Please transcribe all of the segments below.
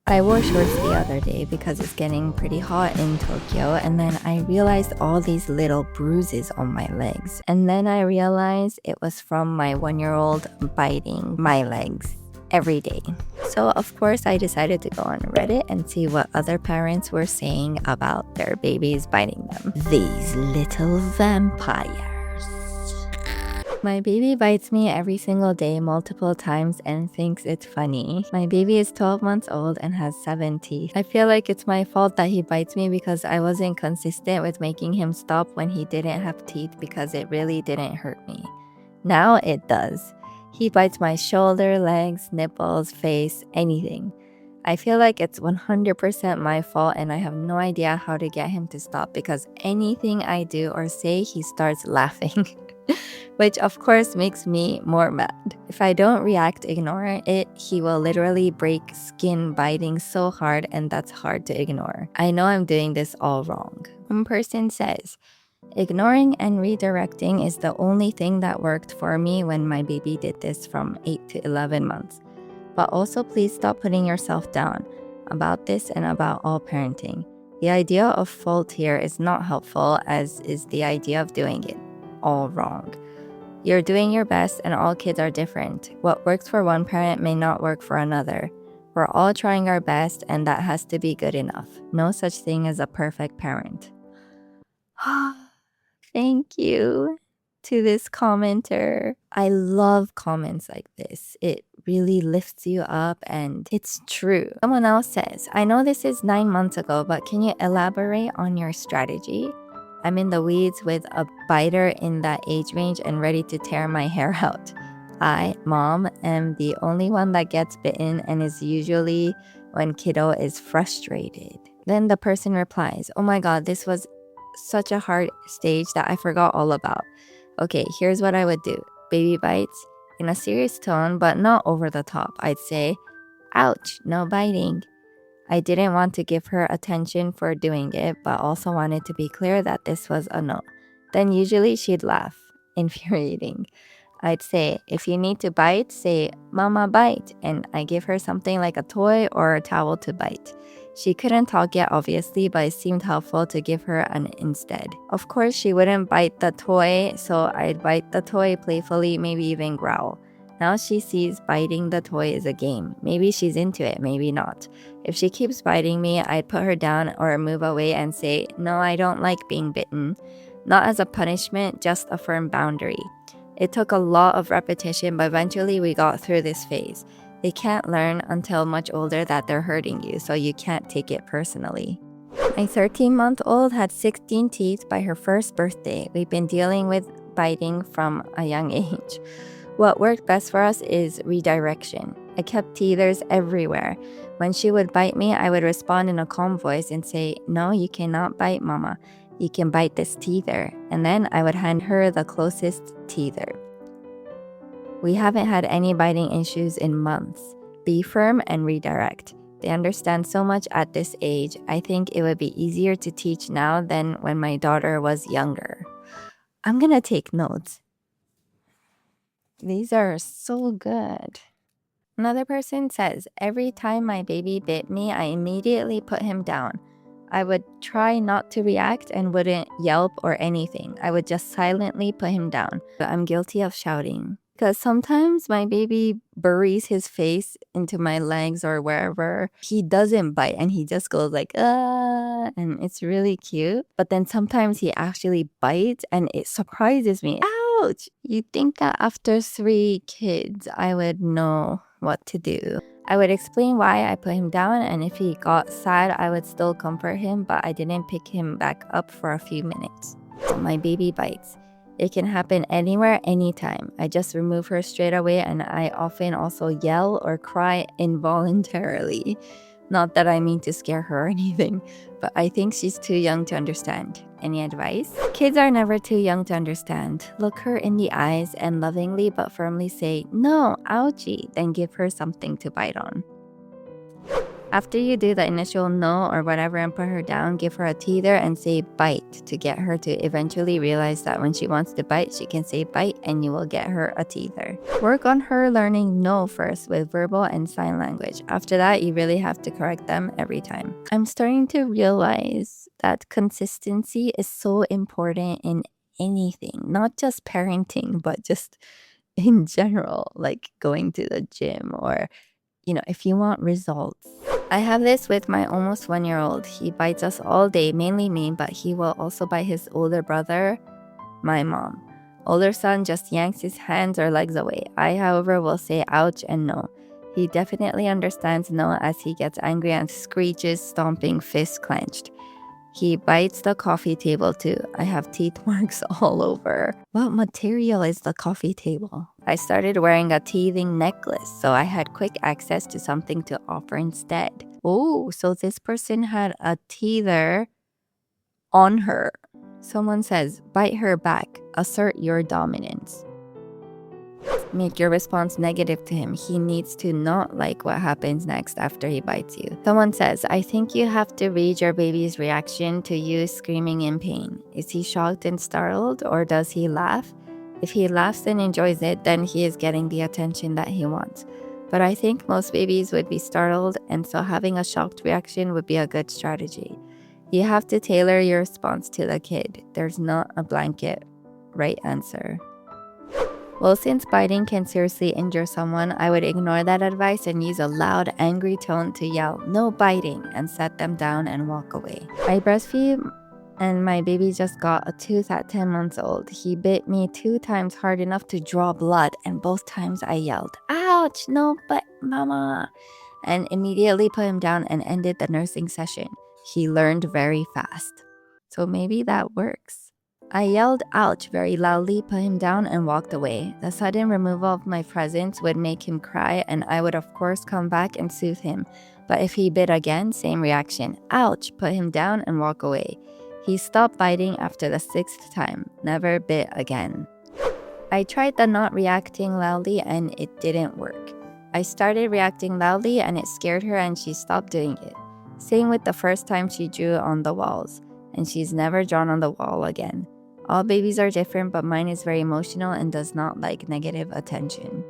I wore shorts the other day because it's getting pretty hot in Tokyo, and then I realized all these little bruises on my legs. And then I realized it was from my 1-year-old biting my legs every day. So, of course, I decided to go on Reddit and see what other parents were saying about their babies biting them. These little vampires. My baby bites me every single day multiple times and thinks it's funny. My baby is 12 months old and has 7 teeth. I feel like it's my fault that he bites me because I wasn't consistent with making him stop when he didn't have teeth because it really didn't hurt me. Now it does. He bites my shoulder, legs, nipples, face, anything. I feel like it's 100% my fault and I have no idea how to get him to stop because anything I do or say, he starts laughing. Which of course makes me more mad. If I don't react, ignore it, he will literally break skin biting so hard, and that's hard to ignore. I know I'm doing this all wrong. One person says, ignoring and redirecting is the only thing that worked for me when my baby did this from 8 to 11 months. But also please stop putting yourself down about this and about all parenting. The idea of fault here is not helpful, as is the idea of doing it all wrong. You're doing your best and all kids are different. What works for one parent may not work for another. We're all trying our best and that has to be good enough. No such thing as a perfect parent. Thank you to this commenter. I love comments like this. It really lifts you up and it's true. Someone else says, I know this is 9 months ago, but can you elaborate on your strategy? I'm in the weeds with a biter in that age range and ready to tear my hair out. I, mom, am the only one that gets bitten and is usually when kiddo is frustrated. Then the person replies, oh my god, this was such a hard stage that I forgot all about. Okay, here's what I would do. Baby bites, in a serious tone, but not over the top. I'd say, ouch, no biting. I didn't want to give her attention for doing it, but also wanted to be clear that this was a no. Then usually she'd laugh. Infuriating. I'd say, if you need to bite, say, Mama bite, and I give her something like a toy or a towel to bite. She couldn't talk yet, obviously, but it seemed helpful to give her an instead. Of course, she wouldn't bite the toy, so I'd bite the toy playfully, maybe even growl. Now she sees biting the toy is a game. Maybe she's into it, maybe not. If she keeps biting me, I'd put her down or move away and say, no, I don't like being bitten. Not as a punishment, just a firm boundary. It took a lot of repetition, but eventually we got through this phase. They can't learn until much older that they're hurting you, so you can't take it personally. My 13-month-old had 16 teeth by her first birthday. We've been dealing with biting from a young age. What worked best for us is redirection. I kept teethers everywhere. When she would bite me, I would respond in a calm voice and say, no, you cannot bite mama. You can bite this teether. And then I would hand her the closest teether. We haven't had any biting issues in months. Be firm and redirect. They understand so much at this age. I think it would be easier to teach now than when my daughter was younger. I'm gonna take notes. These are so good. Another person says, every time my baby bit me, I immediately put him down. I would try not to react and wouldn't yelp or anything. I would just silently put him down. But I'm guilty of shouting. Because sometimes my baby buries his face into my legs or wherever. He doesn't bite and he just goes like, ah, and it's really cute. But then sometimes he actually bites and it surprises me. Ouch! You'd think that after 3 kids, I would know what to do. I would explain why I put him down, and if he got sad, I would still comfort him, but I didn't pick him back up for a few minutes. So my baby bites. It can happen anywhere, anytime. I just remove her straight away, and I often also yell or cry involuntarily. Not that I mean to scare her or anything, but I think she's too young to understand. Any advice? Kids are never too young to understand. Look her in the eyes and lovingly but firmly say, no, ouchie, then give her something to bite on. After you do the initial no or whatever and put her down, give her a teether and say bite to get her to eventually realize that when she wants to bite, she can say bite and you will get her a teether. Work on her learning no first with verbal and sign language. After that, you really have to correct them every time. I'm starting to realize that consistency is so important in anything, not just parenting, but just in general, like going to the gym or, if you want results. I have this with my almost 1-year-old. He bites us all day, mainly me, but he will also bite his older brother, my mom. Older son just yanks his hands or legs away. I, however, will say ouch and no. He definitely understands no as he gets angry and screeches, stomping, fist clenched. He bites the coffee table too. I have teeth marks all over. What material is the coffee table? I started wearing a teething necklace, so I had quick access to something to offer instead. Oh, so this person had a teether on her. Someone says, bite her back, assert your dominance. Make your response negative to him. He needs to not like what happens next after he bites you. Someone says, I think you have to read your baby's reaction to you screaming in pain. Is he shocked and startled, or does he laugh? If he laughs and enjoys it, then he is getting the attention that he wants. But I think most babies would be startled, and so having a shocked reaction would be a good strategy. You have to tailor your response to the kid. There's not a blanket right answer. Well, since biting can seriously injure someone, I would ignore that advice and use a loud, angry tone to yell, no biting, and set them down and walk away. I breastfeed and my baby just got a tooth at 10 months old. He bit me 2 times hard enough to draw blood, and both times I yelled, ouch, no, but mama, and immediately put him down and ended the nursing session. He learned very fast. So maybe that works. I yelled ouch very loudly, put him down, and walked away. The sudden removal of my presence would make him cry, and I would of course come back and soothe him. But if he bit again, same reaction. Ouch, put him down and walk away. He stopped biting after the 6th time, never bit again. I tried the not reacting loudly and it didn't work. I started reacting loudly and it scared her and she stopped doing it. Same with the first time she drew on the walls, and she's never drawn on the wall again. All babies are different, but mine is very emotional and does not like negative attention.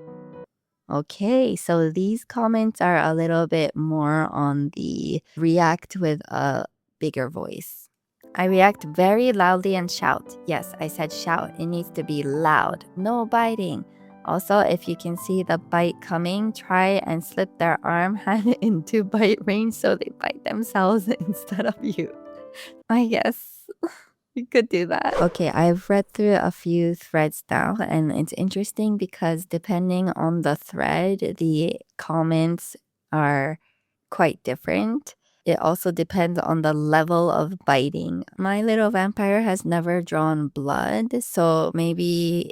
Okay, so these comments are a little bit more on the react with a bigger voice. I react very loudly and shout. Yes, I said shout. It needs to be loud. No biting. Also, if you can see the bite coming, try and slip their arm hand into bite range so they bite themselves instead of you. I guess. You could do that. Okay, I've read through a few threads now, and it's interesting because depending on the thread, the comments are quite different. It also depends on the level of biting. My little vampire has never drawn blood, so maybe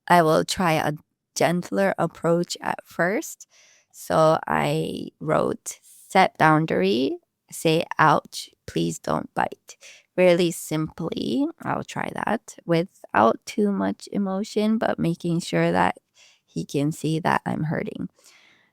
I will try a gentler approach at first. So I wrote, set boundary, say ouch, please don't bite. Really simply, I'll try that without too much emotion, but making sure that he can see that I'm hurting.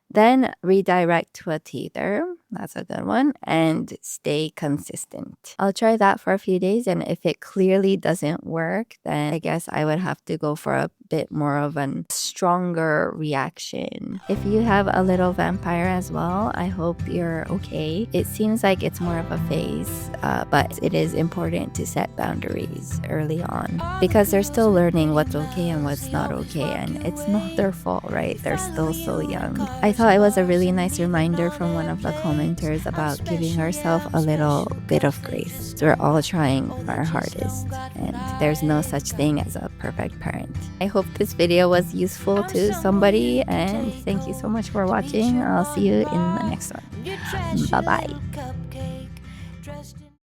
Then redirect to a teether. That's a good one. And stay consistent. I'll try that for a few days. And if it clearly doesn't work, then I guess I would have to go for a bit more of a stronger reaction. If you have a little vampire as well, I hope you're okay. It seems like it's more of a phase, but it is important to set boundaries early on because they're still learning what's okay and what's not okay. And it's not their fault, right? They're still so young. I thought it was a really nice reminder from one of the commenters about giving ourselves a little bit of grace. We're all trying our hardest, and there's no such thing as a perfect parent. I hope this video was useful to somebody, and thank you so much for watching. I'll see you in the next one. Bye-bye.